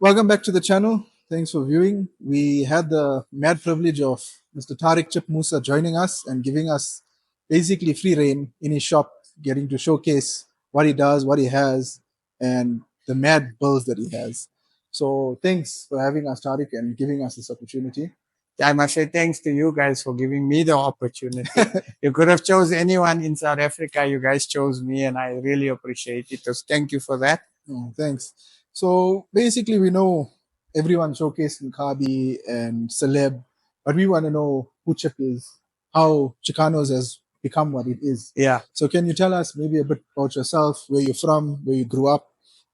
Welcome back to the channel. Thanks for viewing. We had the mad privilege of Mr. Tariq Moosa joining us and giving us basically free reign in his shop, getting to showcase what he does, what he has, and the mad bills that he has. So thanks for having us, Tariq, and giving us this opportunity. I must say thanks to you guys for giving me the opportunity. You could have chose anyone in South Africa. You guys chose me, and I really appreciate it. So thank you for that. Oh, thanks. So basically, we know everyone showcased Nkabi and Celeb, but we want to know who Chip is, how Chicanos has become what it is. Yeah. So can you tell us maybe a bit about yourself, where you're from, where you grew up,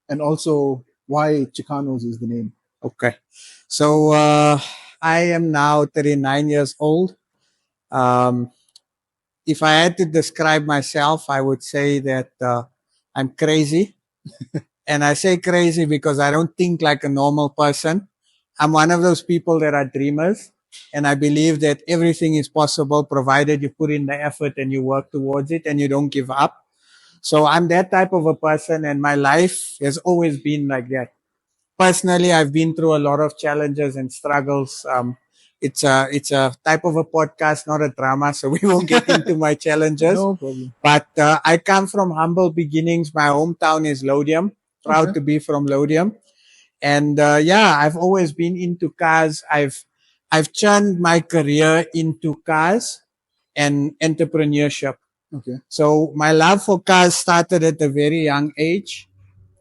and also why Chicanos is the name? Okay. So I am now 39 years old. If I had to describe myself, I would say that I'm crazy. And I say crazy because I don't think like a normal person. I'm one of those people that are dreamers. And I believe that everything is possible provided you put in the effort and you work towards it and you don't give up. So I'm that type of a person, and my life has always been like that. Personally, I've been through a lot of challenges and struggles. It's a type of a podcast, not a drama, so we won't get into my challenges. No problem. But I come from humble beginnings. My hometown is Lodium. Proud to be from Lodium. And I've always been into cars. I've turned my career into cars and entrepreneurship. Okay. So my love for cars started at a very young age.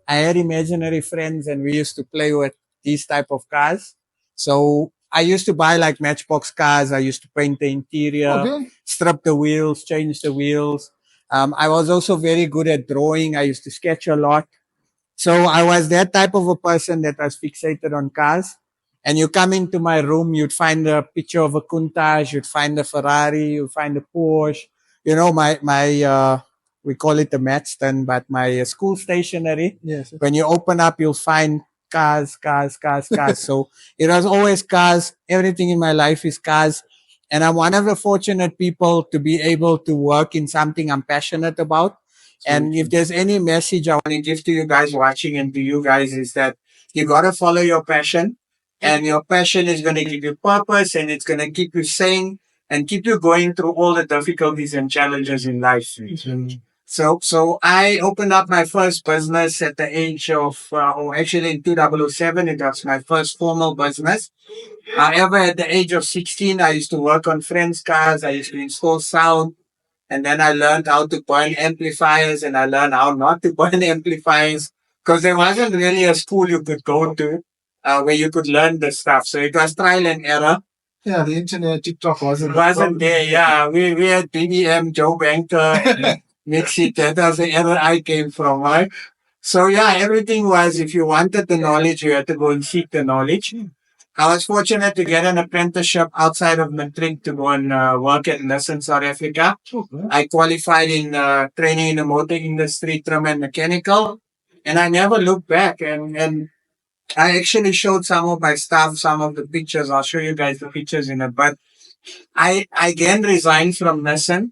I had imaginary friends and we used to play with these type of cars. So I used to buy like Matchbox cars. I used to paint the interior, strip the wheels, change the wheels. I was also very good at drawing. I used to sketch a lot. So I was that type of a person that was fixated on cars. And you come into my room, you'd find a picture of a Countach, you'd find a Ferrari, you'd find a Porsche. You know, we call it the Matston, but my school stationery. Yes. When you open up, you'll find cars. So it was always cars. Everything in my life is cars. And I'm one of the fortunate people to be able to work in something I'm passionate about. And if there's any message I want to give to you guys watching and to you guys is that you got to follow your passion, and your passion is going to give you purpose, and it's going to keep you sane and keep you going through all the difficulties and challenges in life. So I opened up my first business at the age of, actually in 2007, it was my first formal business. However, at the age of 16, I used to work on friends' cars. I used to install sound. And then I learned how to burn amplifiers, and I learned how not to burn amplifiers, because there wasn't really a school you could go to where you could learn this stuff. So it was trial and error. Yeah, the internet, TikTok wasn't there. Yeah, we had BBM, Joe Banker, Mixit. That was the era I came from, right? So yeah, everything was, if you wanted the knowledge, you had to go and seek the knowledge. I was fortunate to get an apprenticeship outside of Matric to go and work at Nissan South Africa. I qualified in training in the motor industry, trim and mechanical, and I never looked back. And I actually showed some of my stuff, some of the pictures. I'll show you guys the pictures in a bit. I again resigned from Nissan.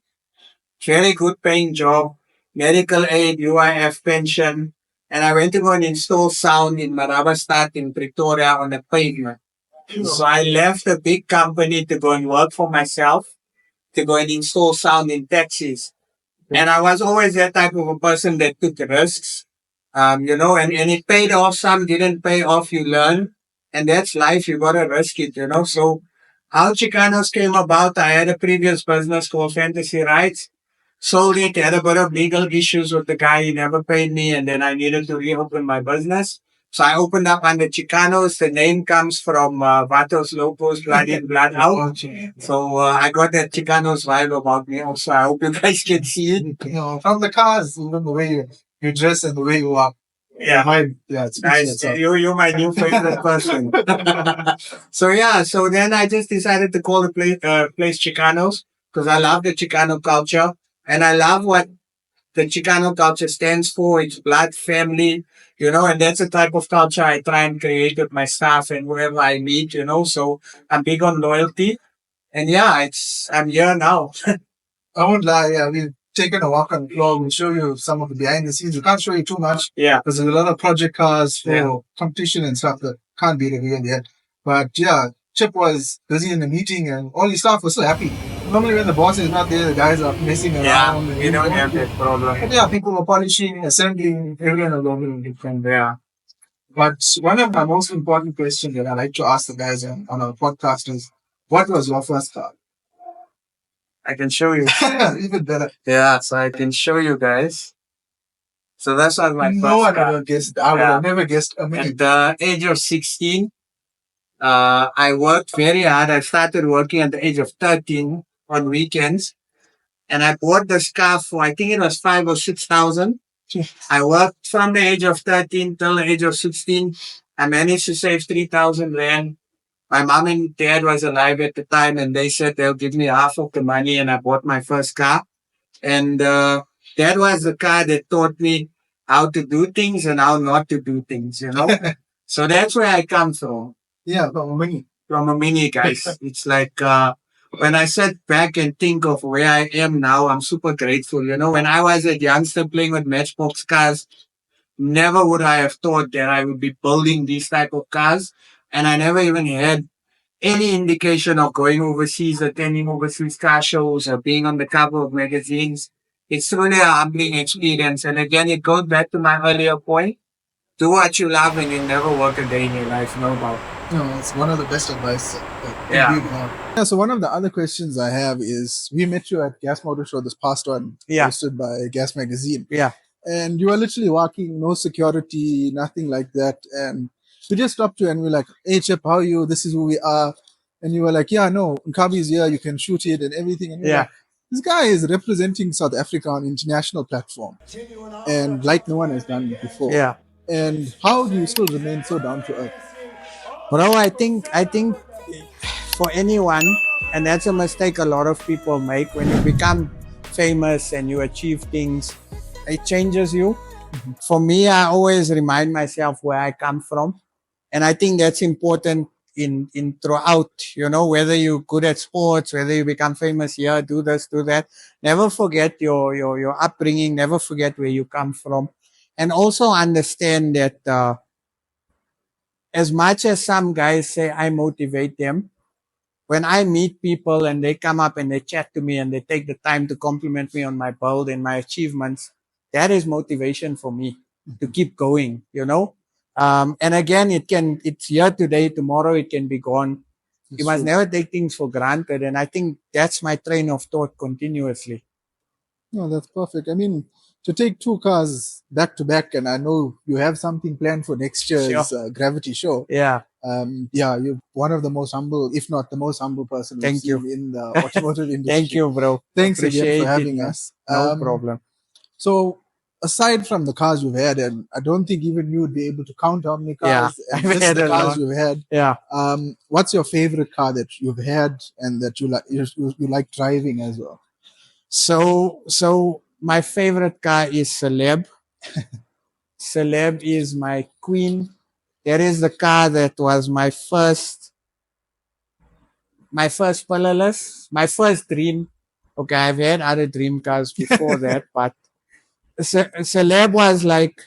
Very good paying job, medical aid, UIF pension, and I went to go and install sound in Marabastad in Pretoria on the pavement. So I left a big company to go and work for myself, to go and install sound in taxis. And I was always that type of a person that took risks, and it paid off. Some didn't pay off, you learn. And that's life. You got to risk it, So how Chicanos came about, I had a previous business called Fantasy Rights. Sold it, had a bit of legal issues with the guy. He never paid me. And then I needed to reopen my business. So I opened up under Chicanos. The name comes from Vato's logos, blood in, blood out. So I got that Chicanos vibe about me also. I hope you guys can see it. From the cars, even the way you dress and the way you walk. Yeah. It's Nice. You're my new favorite person. So then I just decided to call the place Chicanos, because I love the Chicano culture. And I love what the Chicano culture stands for. It's blood, family, and that's the type of culture I try and create with my staff and whoever I meet, So I'm big on loyalty. And yeah, I'm here now. I won't lie, yeah, we taken a walk on the floor. We'll show you some of the behind the scenes. We can't show you too much. Yeah. Because there's a lot of project cars for competition and stuff that can't be revealed yet. But yeah, Chip was busy in the meeting and all his staff was so happy. Normally when the boss is not there, the guys are messing around. We don't have that problem. But yeah, people were polishing, assembling, everyone was all different there. But one of the most important questions that I like to ask the guys on our podcast is, what was your first car? I can show you. Even better. Yeah, so I can show you guys. So that's what my No first one car. ever guessed. I would have never guessed a At minute. the age of 16, I worked very hard. I started working at the age of 13 on weekends. And I bought this car for, I think it was 5 or 6,000. I worked from the age of 13 till the age of 16. I managed to save 3,000 rand. My mom and dad was alive at the time and they said they'll give me half of the money and I bought my first car. And, that was the car that taught me how to do things and how not to do things, you know? So that's where I come from. Yeah, from a mini. From a mini, guys. It's like, when I sit back and think of where I am now, I'm super grateful. You know, when I was a youngster playing with matchbox cars, never would I have thought that I would be building these type of cars. And I never even had any indication of going overseas, attending overseas car shows, or being on the cover of magazines. It's really a humbling experience. And again, it goes back to my earlier point. Do what you love and you'll never work a day in your life, no doubt. No, it's one of the best advice that Yeah. you have. Yeah, so one of the other questions I have is, we met you at Gas Motor Show this past one, hosted by Gas Magazine. Yeah. And you were literally walking, no security, nothing like that. And we just stopped you and we're like, hey, Chip, how are you? This is who we are. And you were like, yeah, no, Nkabi is here. You can shoot it and everything. And like, this guy is representing South Africa on international platform. And like no one has done before. Yeah. And how do you still remain so down to earth? Bro, I think for anyone, and that's a mistake a lot of people make, when you become famous and you achieve things, it changes you. For me, I always remind myself where I come from. And I think that's important in throughout, you know, whether you're good at sports, whether you become famous here, do this, do that. Never forget your upbringing. Never forget where you come from. And also understand that, as much as some guys say I motivate them, when I meet people and they come up and they chat to me and they take the time to compliment me on my build and my achievements, that is motivation for me to keep going, you know? And again, it's here today, tomorrow it can be gone. You must never take things for granted. And I think that's my train of thought continuously. No, that's perfect. I mean, to take two cars back to back, and I know you have something planned for next year's Gravity show. Yeah. You're one of the most humble, if not the most humble person Thank you. in the automotive industry. Thank you, bro. Thanks Appreciate again for it, having man. us. No problem. So, aside from the cars you've had, and I don't think even you would be able to count how many cars, I've just had the a cars lot. you've had. Yeah. What's your favorite car that you've had and that you like driving as well? So my favorite car is Celeb. Celeb is my queen. That is the car that was my first pillarless, my first dream. Okay, I've had other dream cars before that, but Celeb was like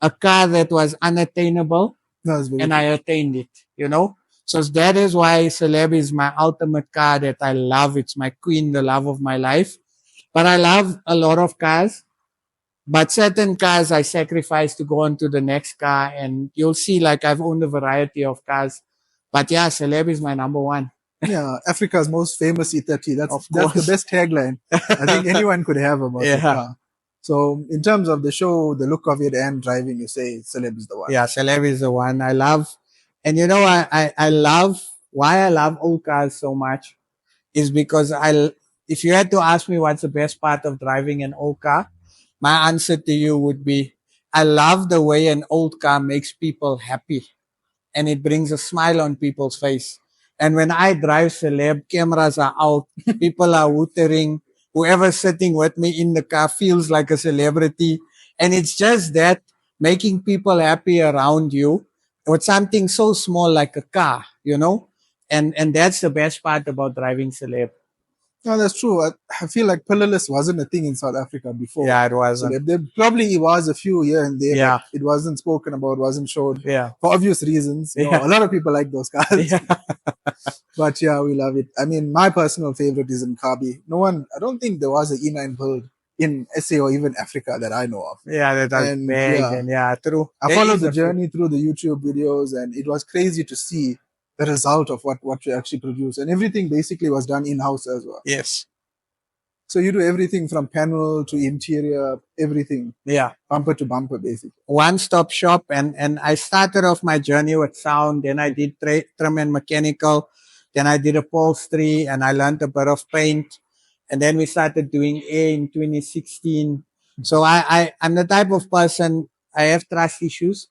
a car that was unattainable, and I attained it, you know? So that is why Celeb is my ultimate car that I love. It's my queen, the love of my life. But I love a lot of cars. But certain cars I sacrifice to go on to the next car, and you'll see like I've owned a variety of cars. But yeah, Celeb is my number one. Yeah, Africa's most famous E30. That's the best tagline I think anyone could have about the car. So in terms of the show, the look of it and driving, you say Celeb is the one. Yeah, Celeb is the one I love. And you know, I love, why I love old cars so much is because if you had to ask me what's the best part of driving an old car, my answer to you would be, I love the way an old car makes people happy and it brings a smile on people's face. And when I drive Celeb, cameras are out, people are wootering, whoever's sitting with me in the car feels like a celebrity. And it's just that, making people happy around you with something so small like a car, you know? And that's the best part about driving Celeb. No, that's true. I feel like pillarless wasn't a thing in South Africa before. Yeah, it So wasn't. there probably was a few here and there, but Yeah, it wasn't spoken about, wasn't shown yeah, for obvious reasons. You know, yeah, a lot of people like those cars, yeah, but yeah, we love it. I mean, my personal favorite is Nkabi. No one, I don't think there was an E9 build in SA or even Africa that I know of. yeah. That was And big, yeah, and yeah, true. I There followed is the a few. journey through the YouTube videos, and it was crazy to see the result of what you actually produce. And everything basically was done in house as well. Yes. So you do everything from panel to interior, everything, Yeah. bumper to bumper, basically. One-stop shop, and I started off my journey with sound. Then I did trim and mechanical. Then I did upholstery, and I learned a bit of paint. And then we started doing A in 2016. So I'm the type of person, I have trust issues.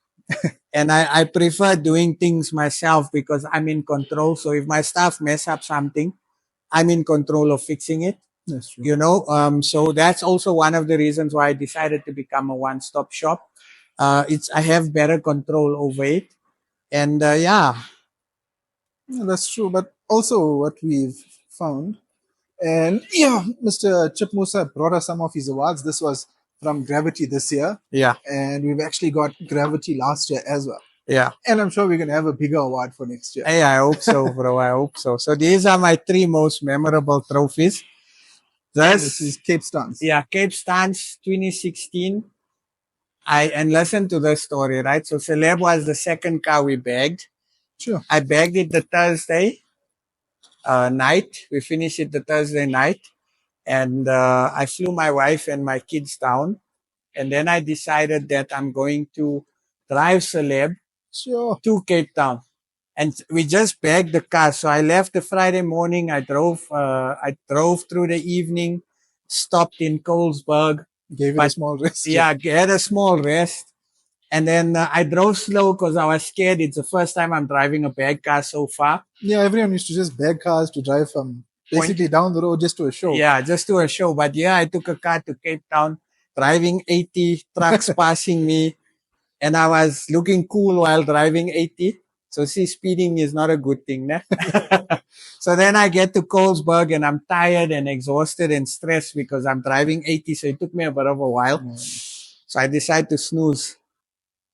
And I prefer doing things myself because I'm in control. So if my staff mess up something, I'm in control of fixing it. That's true. So that's also one of the reasons why I decided to become a one-stop shop. I have better control over it, and yeah. Yeah, that's true. But also, what we've found, and yeah, Mr. Chip Moosa brought us some of his awards. This was from Gravity this year, Yeah, and we've actually got Gravity last year as well. yeah. And I'm sure we're going to have a bigger award for next year. Hey, I hope so, bro. I hope so. So these are my three most memorable trophies. This is Cape Stance. Yeah, Cape Stance 2016. And listen to the story, right? So Celeb was the second car we bagged. Sure. I bagged it the Thursday night. We finished it the Thursday night. And I flew my wife and my kids down. And then I decided that I'm going to drive Celeb Sure. to Cape Town. And we just bagged the car. So I left the Friday morning. I drove through the evening, stopped in Colesburg. Gave it a small rest. Yeah, had a small rest. And then I drove slow because I was scared. It's the first time I'm driving a bag car so far. Yeah, everyone used to just bag cars to drive from basically down the road just to a show. Yeah, just to a show. But yeah, I took a car to Cape Town, driving 80, trucks passing me. And I was looking cool while driving 80. So see, speeding is not a good thing. Né? So then I get to Colesburg and I'm tired and exhausted and stressed because I'm driving 80. So it took me a bit of a while. So I decide to snooze.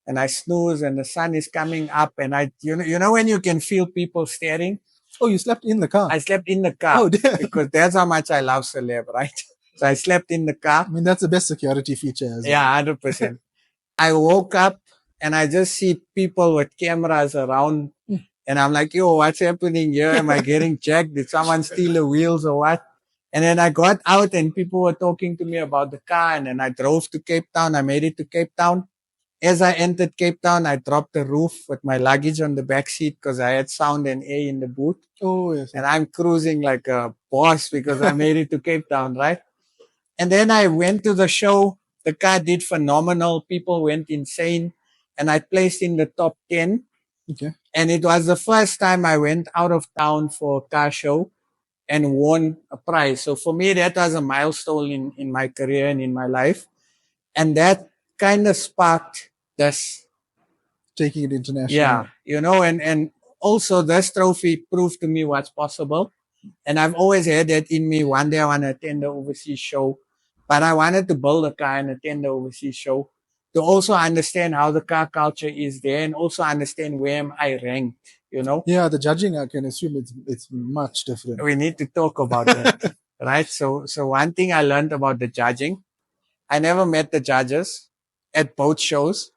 And I snooze and the sun is coming up and you know when you can feel people staring? Oh, you slept in the car? I slept in the car. Oh, damn. Because that's how much I love Celeb, right? So I slept in the car. I mean, that's the best security feature as well. Yeah, 100%. I woke up and I just see people with cameras around. And I'm like, yo, what's happening here? Am I getting checked? Did someone steal the wheels or what? And then I got out and people were talking to me about the car. And then I drove to Cape Town. I made it to Cape Town. As I entered Cape Town, I dropped the roof with my luggage on the back seat because I had sound and air in the boot. Oh, yes. And I'm cruising like a boss because I made it to Cape Town, right? And then I went to the show. The car did phenomenal. People went insane. And I placed in the top 10. Okay. And it was the first time I went out of town for a car show and won a prize. So for me, that was a milestone in my career and in my life. And that kind of sparked this. Taking it international. Yeah. And also this trophy proved to me what's possible. And I've always had that in me. One day I want to attend the overseas show. But I wanted to build a car and attend the overseas show to also understand how the car culture is there and also understand where am I ranked, Yeah, the judging, I can assume it's much different. We need to talk about that, right? So one thing I learned about the judging, I never met the judges at both shows.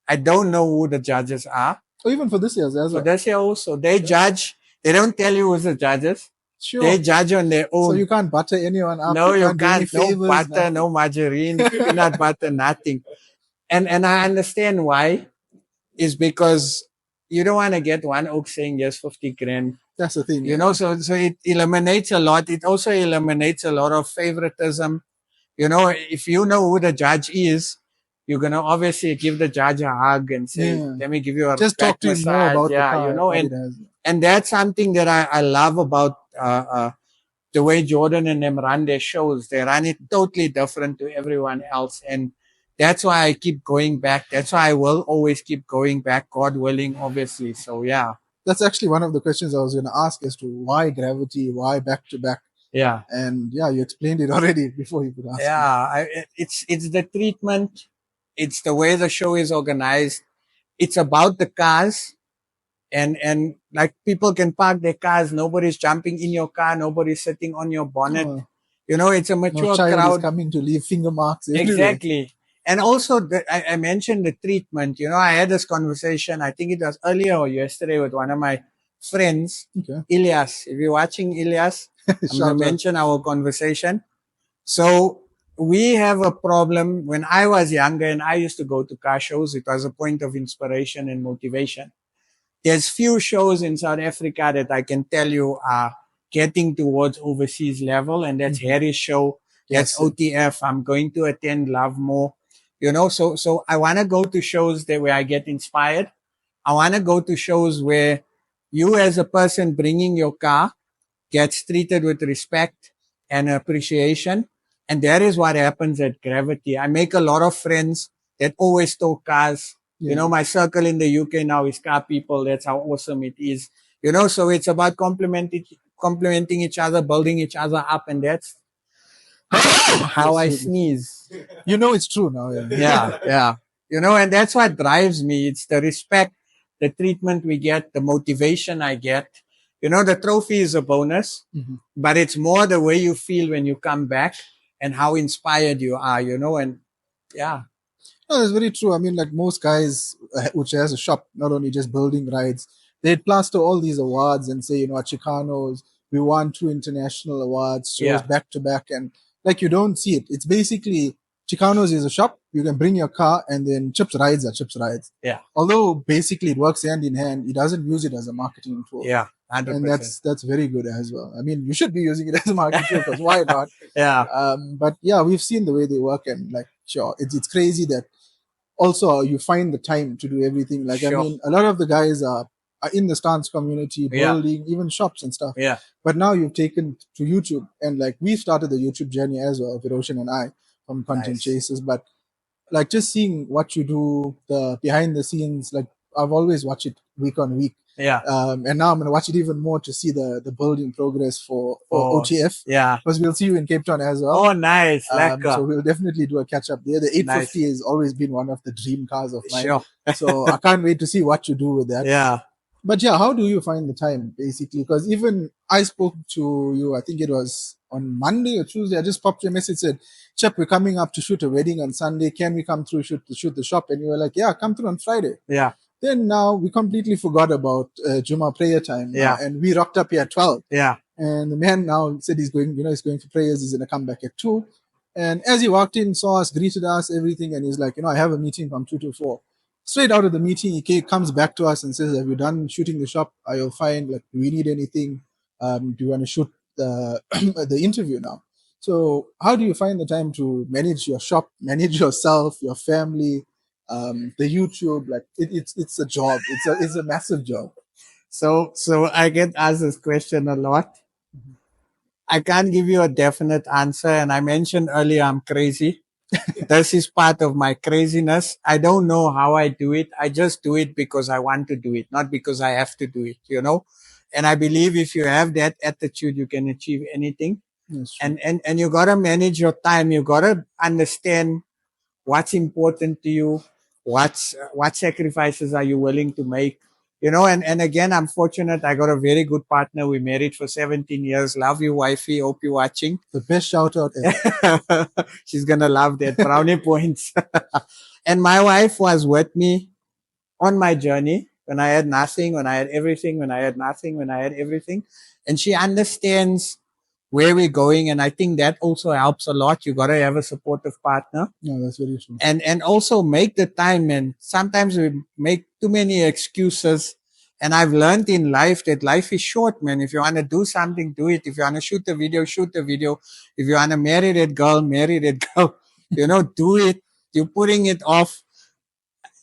I don't know who the judges are. Oh, even for this year as well. So this year also, they judge. They don't tell you who's the judges. Sure. They judge on their own. So you can't butter anyone up. No, you do any can't. No favors, butter, nothing. no margarine, peanut butter, nothing. And I understand why. Is because you don't want to get one oak saying yes, 50 grand. That's the thing. So it eliminates a lot. It also eliminates a lot of favoritism. If you know who the judge is, you're gonna obviously give the judge a hug and say, "Let me give you a just talk to him more about the car, and that's something that I love about the way Jordan and them run their shows. They run it totally different to everyone else, and that's why I keep going back. That's why I will always keep going back, God willing, obviously. So yeah, that's actually one of the questions I was going to ask as to why Gravity, why back to back. Yeah. And yeah, you explained it already before you could ask me. Yeah. It's the treatment. It's the way the show is organized. It's about the cars. And like people can park their cars. Nobody's jumping in your car. Nobody's sitting on your bonnet. Oh, You know, it's a no mature child is crowd. coming to leave finger marks everywhere. Exactly. And also, I mentioned the treatment. You know, I had this conversation, I think it was earlier or yesterday with one of my friends, Okay. Ilyas. If you're watching Ilyas, I'm going to Shout out. mention our conversation. So we have a problem. When I was younger and I used to go to car shows, it was a point of inspiration and motivation. There's few shows in South Africa that I can tell you are getting towards overseas level, and that's Harry's show. That's Yes. OTF. I'm going to attend Love More. You know, so I want to go to shows that where I get inspired. I want to go to shows where you as a person bringing your car gets treated with respect and appreciation. And that is what happens at Gravity. I make a lot of friends that always tow cars. Yeah. You know, my circle in the UK now is car people. That's how awesome it is. You know, so it's about complementing each other, building each other up. And that's how I sneeze. You know it's true now. Yeah. Yeah. You know, and that's what drives me. It's the respect, the treatment we get, the motivation I get. You know, the trophy is a bonus, but it's more the way you feel when you come back and how inspired you are, you know, and yeah. No, that's very true. I mean, like most guys which has a shop, not only just building rides, they'd plaster all these awards and say, you know, at Chicanos, we won 2 international awards, shows back to back. And like, you don't see it. It's basically Chicanos is a shop. You can bring your car, and then Chips Rides are Chips Rides. Yeah. Although basically it works hand in hand, he doesn't use it as a marketing tool. Yeah. 100%. And that's very good as well. I mean, you should be using it as a marketing tool, because why not? Yeah. But yeah, we've seen the way they work, and like, sure, it's crazy that also you find the time to do everything. Like, Sure. I mean, a lot of the guys are in the stance community, building even shops and stuff. Yeah. But now you've taken to YouTube, and like we started the YouTube journey as well, Viroshan and I, from Content Chasers. But like just seeing what you do, the behind the scenes, like I've always watched it week on week. Yeah. And now I'm gonna watch it even more to see the building progress for OTF. Yeah. Because we'll see you in Cape Town as well. Oh, nice. So we'll definitely do a catch up there. The 850 has always been one of the dream cars of mine. Sure. So I can't wait to see what you do with that. Yeah. But yeah, how do you find the time basically? Because even I spoke to you, I think it was on Monday or Tuesday. I just popped your message, said, Chep, we're coming up to shoot a wedding on Sunday. Can we come through shoot the shop? And you were like, yeah, come through on Friday. Yeah. Then now we completely forgot about Juma prayer time. Yeah. And we rocked up here at 12. Yeah. And the man now said he's going for prayers. He's going to come back at 2. And as he walked in, saw us, greeted us, everything. And he's like, I have a meeting from 2 to 4. Straight out of the meeting, he comes back to us and says, have you done shooting the shop? Are you fine? Like, do we need anything? Do you want to shoot the the interview now? So how do you find the time to manage your shop, manage yourself, your family, the YouTube? Like it's a job. It's a massive job. So I get asked this question a lot. I can't give you a definite answer. And I mentioned earlier, I'm crazy. This is part of my craziness. I don't know how I do it. I just do it because I want to do it, not because I have to do it, you know? And I believe if you have that attitude, you can achieve anything. And you gotta manage your time. You gotta understand what's important to you. What sacrifices are you willing to make? You know, and again, I'm fortunate. I got a very good partner. We married for 17 years. Love you, wifey. Hope you're watching. The best shout out ever. She's going to love that. Brownie points. And my wife was with me on my journey when I had nothing, when I had everything, when I had nothing, when I had everything. And she understands where we're going. And I think that also helps a lot. You got to have a supportive partner. Yeah, that's very true. And also make the time. And sometimes we make too many excuses. And I've learned in life that life is short, man. If you want to do something, do it. If you want to shoot a video, shoot a video. If you want to marry that girl, marry that girl. You know, do it. You're putting it off.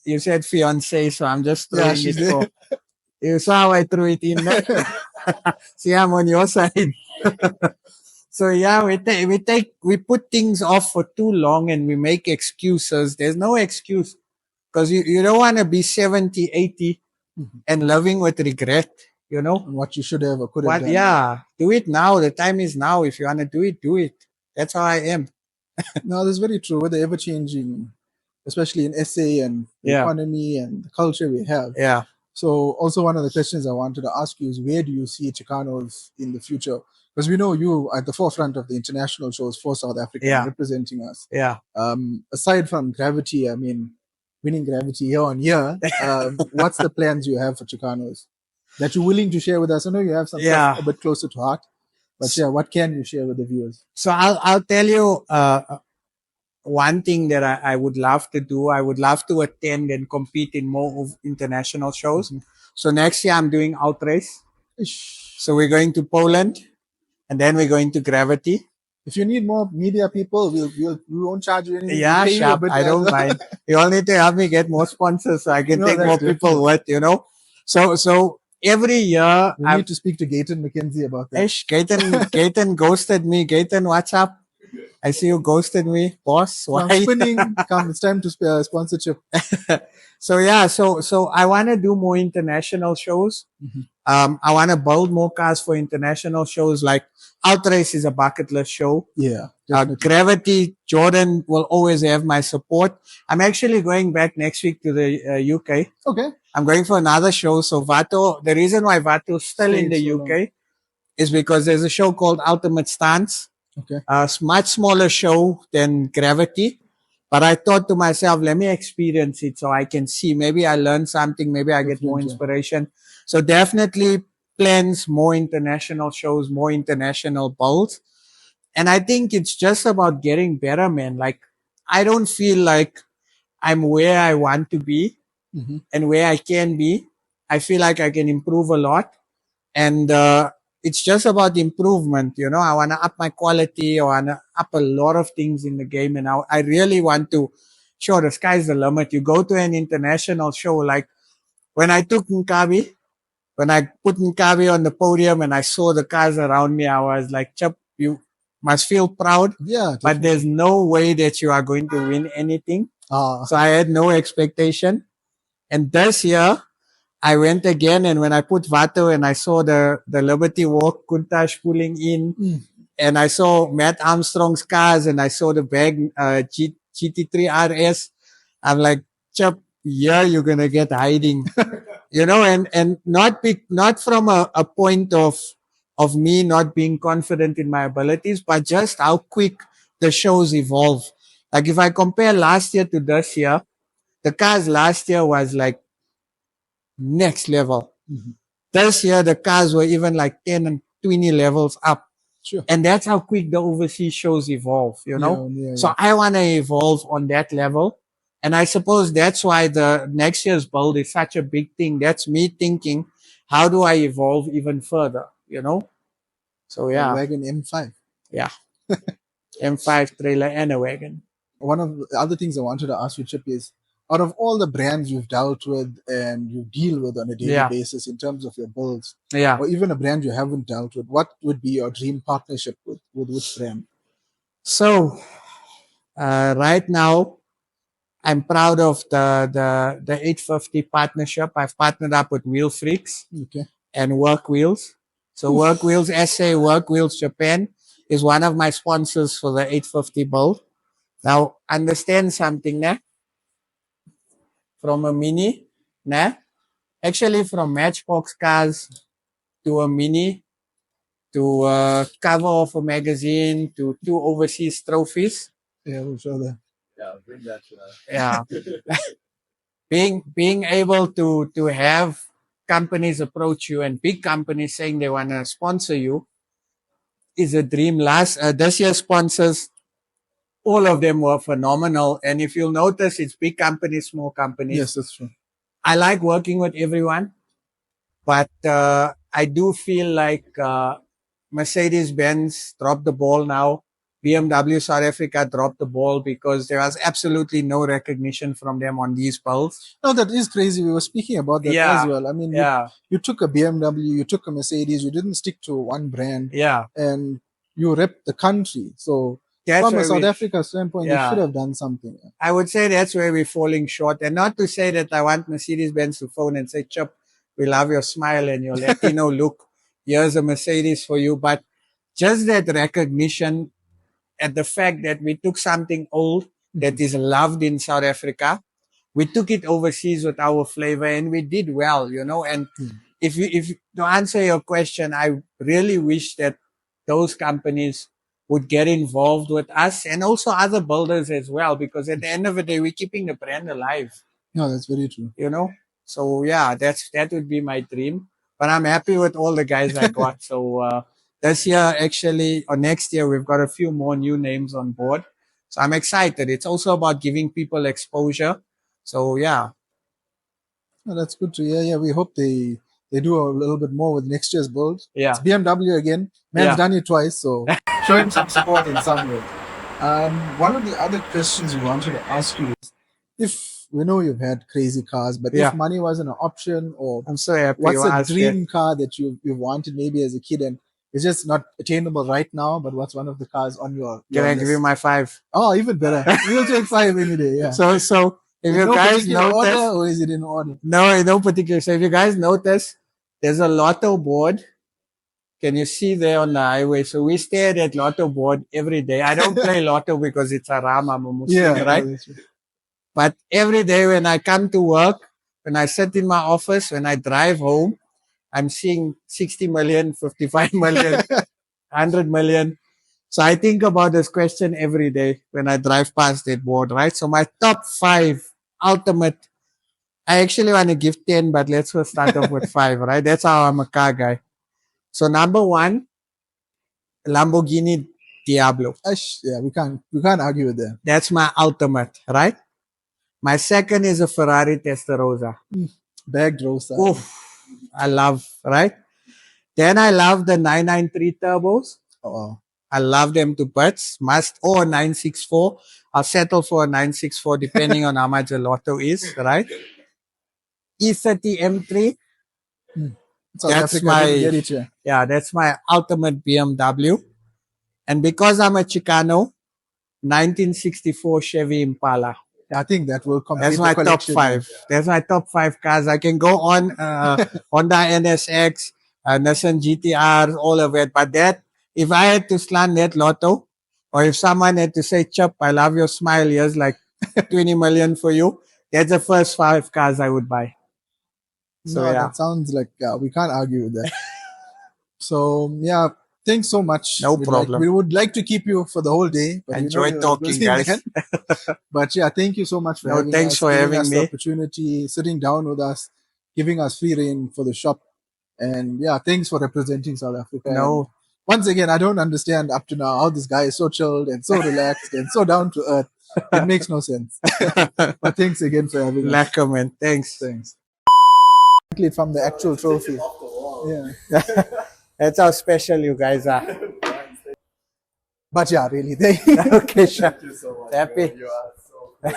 You said fiance, so I'm just throwing it off. You saw how I threw it in there? See, I'm on your side. So yeah, we put things off for too long and we make excuses. There's no excuse because you don't want to be 70, 80 and living with regret. you know. And what you should have or could have What? done. Yeah, do it now. The time is now. If you want to do it, do it. That's how I am. No, that's very true. With the ever changing, especially in SA and the Yeah. economy and the culture we have. Yeah. So, also one of the questions I wanted to ask you is, where do you see Chicanos in the future? Because we know you are at the forefront of the international shows for South Africa, Yeah. representing us. Yeah. Aside from Gravity, I mean, winning Gravity year on year, what's the plans you have for Chicanos that you're willing to share with us? I know you have some Yeah. stuff a bit closer to heart, but yeah, what can you share with the viewers? So I'll tell you one thing that I would love to do. I would love to attend and compete in more of international shows. Mm-hmm. So next year I'm doing Outrace. Ish. So we're going to Poland, and then we're going to Gravity. If you need more media people, we won't charge you anything. Yeah, We'll pay you a sharp. bit I as don't well. mind. You all need to help me get more sponsors so I can No, take that's more definitely. people with, you know. So every year We need to speak to Gayton McKenzie about that. Ish, Gayton ghosted me. Gayton, what's up? I see you ghosted me, boss. So I'm Why? spinning. Come, it's time to sponsorship. So yeah, so I want to do more international shows. Mhm. I want to build more cars for international shows. Like Outrace is a bucket list show. Yeah, definitely. Gravity, Jordan will always have my support. I'm actually going back next week to the UK. Okay. I'm going for another show. So Vato, the reason why Vato's still in the Stayed so UK is because there's a show called Ultimate Stance. Okay. A much smaller show than Gravity. But I thought to myself, let me experience it so I can see. Maybe I learn something. Maybe I get more Definitely. inspiration. So definitely plans more international shows, more international builds. And I think it's just about getting better, man. Like, I don't feel like I'm where I want to be Mhm. and where I can be. I feel like I can improve a lot. And it's just about improvement. You know, I want to up my quality. I want to up a lot of things in the game. And I really want to, sure, the sky's the limit. You go to an international show, like when I took Nkabi, when I put Nkabi on the podium and I saw the cars around me, I was like, Chup, you must feel proud. Yeah, But definitely. there's no way that you are going to win anything. Ah, So I had no expectation. And this year, I went again, and when I put Vato and I saw the Liberty Walk, Kuntash pulling in, and I saw Matt Armstrong's cars, and I saw the bag GT3 RS, I'm like, Chup, yeah, you're gonna get hiding, you know, and not from a point of me not being confident in my abilities, but just how quick the shows evolve. Like if I compare last year to this year, the cars last year was like next level. Mhm. This year, the cars were even like 10 and 20 levels up. Sure. And that's how quick the overseas shows evolve, you know? Yeah. So I want to evolve on that level. And I suppose that's why the next year's build is such a big thing. That's me thinking, how do I evolve even further, you know? So yeah, Wagon M5. yeah. M5 trailer and a wagon. One of the other things I wanted to ask you, Chip, is out of all the brands you've dealt with and you deal with on a daily Yeah. basis in terms of your builds, Yeah. or even a brand you haven't dealt with, what would be your dream partnership with which brand? So right now, I'm proud of the 850 partnership. I've partnered up with Wheel Freaks Okay. and Work Wheels. So Work Wheels SA, Work Wheels Japan is one of my sponsors for the 850 build. Now, understand something, nah? From a mini, nah? Actually, from Matchbox cars to a mini to a cover of a magazine to 2 overseas trophies. Yeah, we'll show that. Yeah. being able to have companies approach you and big companies saying they want to sponsor you is a dream. This year's sponsors, all of them were phenomenal. And if you'll notice, it's big companies, small companies. Yes, that's true. I like working with everyone, but I do feel like Mercedes-Benz dropped the ball now. BMW South Africa dropped the ball because there was absolutely no recognition from them on these builds. No, that is crazy. We were speaking about that Yeah. as well. I mean, Yeah, you took a BMW, you took a Mercedes, you didn't stick to one brand, yeah. and you repped the country. So, That's from a where South we- Africa standpoint, you Yeah. should have done something. I would say that's where we're falling short. And not to say that I want Mercedes-Benz to phone and say, Chip, We love your smile and your Latino look. Here's a Mercedes for you. But just that recognition at the fact that we took something old that is loved in South Africa, we took it overseas with our flavor and we did well, you know. And if to answer your question, I really wish that those companies would get involved with us and also other builders as well, because at the end of the day, we're keeping the brand alive, No, that's very true. you know. So yeah, that would be my dream. But I'm happy with all the guys I got. So this year, actually, or next year, we've got a few more new names on board. So I'm excited. It's also about giving people exposure. So yeah, No, that's good to hear. Yeah, we hope they do a little bit more with next year's build. yeah, It's BMW again. Man's Yeah. done it twice, so show him some support in some way. One of the other questions we wanted to ask you is, if we know you've had crazy cars, but Yeah. if money wasn't an option, or I'm so happy what's you a asked that. dream car that you wanted maybe as a kid and it's just not attainable right now, but what's one of the cars on your Can I list? give you my 5? Oh, even better. We'll take 5 any day. Yeah. So if In you no guys particular order, notice, or is it in order? no, in no particular. So if you guys notice, there's a lotto board. Can you see there on the highway? So we stare at that lotto board every day. I don't play lotto because it's haram. I'm a Muslim, Yeah, right? no, that's right. But every day when I come to work, when I sit in my office, when I drive home, I'm seeing 60 million, 55 million, 100 million. So I think about this question every day when I drive past that board, right? So my top 5 ultimate, I actually want to give 10, but let's first start off with 5, right? That's how I'm a car guy. So number 1, Lamborghini Diablo. Yeah, we can't argue with that. That's my ultimate, right? My second is a Ferrari Testarossa. Bagged roaster. Oof, I love, right? Then I love the 993 turbos. Oh, I love them to bits. Or 964. I'll settle for a 964 depending on how much the lotto is, right? E30 M3. South That's Africa my, didn't get it here. yeah, that's my ultimate BMW. And because I'm a Chicano, 1964 Chevy Impala. I think that will complete That's the my top collection. 5. That's my top 5 cars. I can go on Honda NSX, Nissan GTR, all of it. But that, if I had to slant that lotto, or if someone had to say, Chup, I love your smile, here's like 20 million for you, that's the first 5 cars I would buy. So, No, yeah. that sounds like we can't argue with that. So yeah, thanks so much. No problem. We would like to keep you for the whole day, but Enjoy you're a talking, busy guys. man. But yeah, thank you so much for No, having thanks us, for giving having us me. the opportunity, sitting down with us, giving us free reign for the shop, and yeah, thanks for representing South Africa. No. And once again, I don't understand up to now how this guy is so chilled and so relaxed and so down to earth. It makes no sense. But thanks again for having us. Lekker, man. Thanks. Thanks. From the actual trophy. Yeah. That's how special you guys are. But yeah, really. Okay, sure. Thank you so much. Happy. You are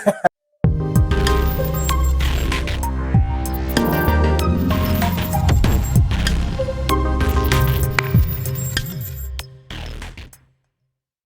so